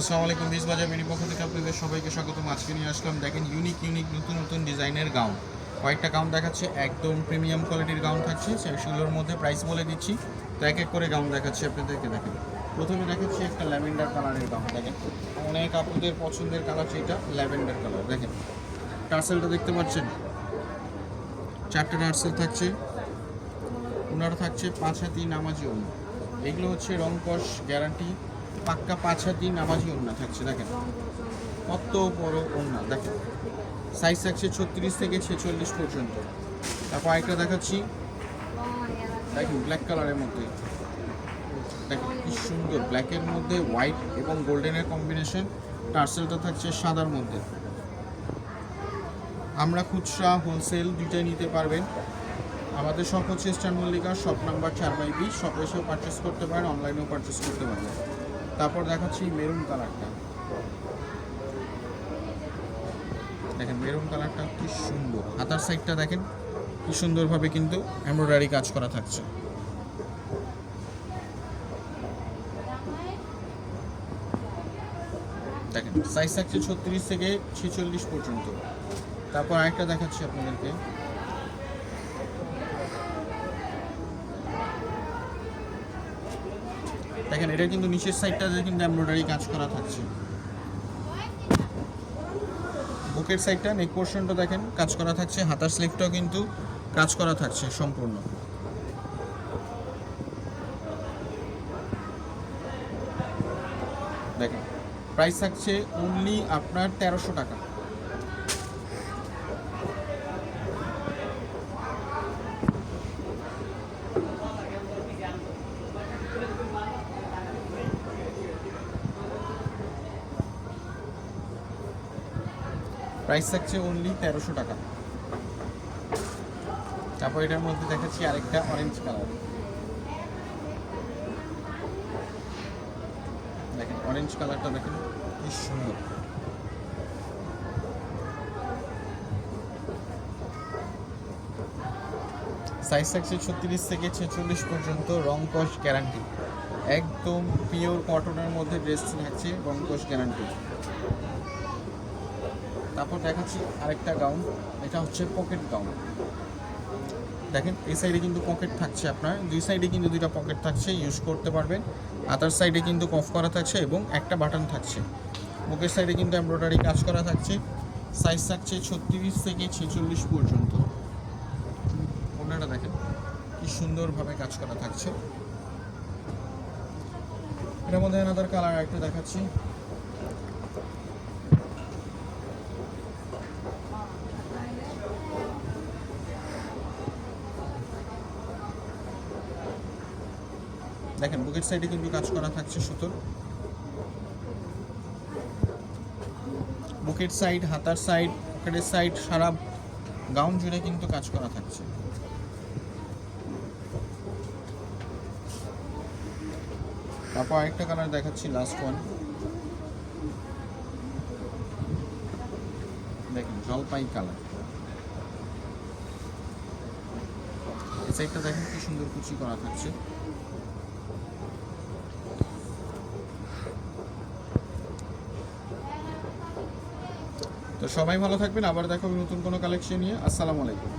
আসসালামু আলাইকুম। বিশ বাজার মিনি পক্ষ থেকে আপনাদের সবাইকে স্বাগতম। আজকে নিয়ে আসলাম দেখেন ইউনিক নতুন নতুন ডিজাইনের গাউন। কয়েকটা গাউন দেখাচ্ছে, একদম প্রিমিয়াম কোয়ালিটির গাউন থাকছে, সেগুলোর মধ্যে প্রাইস বলে দিচ্ছি। তো এক এক করে গাউন দেখাচ্ছি আপনাদেরকে। দেখেন প্রথমে দেখাচ্ছি একটা ল্যাভেন্ডার কালারের গাউন। দেখেন অনেক আপুদের পছন্দের কালার, এটা ল্যাভেন্ডার কালার। দেখেন টার্সেলটা দেখতে পাচ্ছেন, 4টে টার্সেল থাকছে, ওনারা থাকছে 5 হাতি নামাজি ওড়না। এগুলো হচ্ছে রং কস গ্যারান্টি, পাক্কা 5 হাতি নামাজি ওড়না থাকছে। দেখেন কত বড় ওড়না, দেখেন সাইজ থাকছে 36 থেকে 46 পর্যন্ত। তারপর আরেকটা দেখাচ্ছি, দেখেন ব্ল্যাক কালারের মধ্যে, দেখেন কি সুন্দর, ব্ল্যাকের মধ্যে হোয়াইট এবং গোল্ডেনের কম্বিনেশন। টার্সেলটা থাকছে সাদার মধ্যে। আমরা খুচরা হোলসেল দুইটাই নিতে পারবেন। আমাদের শপ হচ্ছে ইস্টার্ন মল্লিকা, শপ নাম্বার 4/20। শপে এসেও পারচেস করতে পারেন, অনলাইনেও পারচেস করতে পারবেন। তারপর দেখাচ্ছি মেরুন কালারটা। দেখেন মেরুন কালারটা কি সুন্দর, হাতার সাইডটা দেখেন কি সুন্দরভাবে কিন্তু এমব্রয়ডারি কাজ করা থাকছে। দেখেন সাইজ থাকছে 36 থেকে 46 পর্যন্ত। তারপর আরেকটা দেখাচ্ছি আপনাদেরকে, দেখেন এটা কিন্তু নিচের সাইডটাতে কিন্তু এমব্রয়ডারি কাজ করা থাকছে। বুকের সাইডটা, নেক পোর্শনটা দেখেন কাজ করা থাকছে, হাতার স্লিভটাও কিন্তু কাজ করা থাকছে সম্পূর্ণ। দেখেন প্রাইস থাকছে অনলি আপনার 1300 টাকা। প্রাইস থাকছে অনলি 1300 টাকা। তারপর এটার মধ্যে দেখাচ্ছি আরেকটা অরেঞ্জ কালার। দেখেন অরেঞ্জ কালারটা দেখেন কি সুন্দর। সাইজ থাকছে 36 থেকে 46 পর্যন্ত, রং কস গ্যারান্টি, একদম পিওর কটনের মধ্যে ড্রেস থাকছে, রং কস গ্যারান্টি। তারপর দেখাচ্ছি আরেকটা গাউন, এটা হচ্ছে পকেট গাউন। দেখেন এই সাইডে কিন্তু পকেট থাকছে, আপনার দুই সাইডে কিন্তু দুইটা পকেট থাকছে, ইউজ করতে পারবেন। আদার সাইডে কিন্তু কফ করা থাকছে এবং একটা বাটন থাকছে। বুকের সাইডে কিন্তু এমব্রয়ডারি কাজ করা থাকছে। সাইজ থাকছে 36 থেকে 46 পর্যন্ত। ওনাটা দেখেন কি সুন্দরভাবে কাজ করা থাকছে। এটার মধ্যে আনাদার কালার একটা দেখাচ্ছি, দেখেন বুকের সাইডে কিন্তু কাজ করা থাকছে সুতোর। বুকের সাইড, হাতার সাইড, পকেটের সাইড, সারা গাউন জুড়ে কিন্তু কাজ করা থাকছে। তারপর আরেকটা কালার দেখাচ্ছি, লাস্ট ওয়ান। দেখেন জলপাই কালার। এই সাইডটা দেখেন কি সুন্দর কুচি করা থাকছে। তো সবাই ভালো থাকবেন, আবার দেখা হবে নতুন কোনো কালেকশন নিয়ে। আসসালামু আলাইকুম।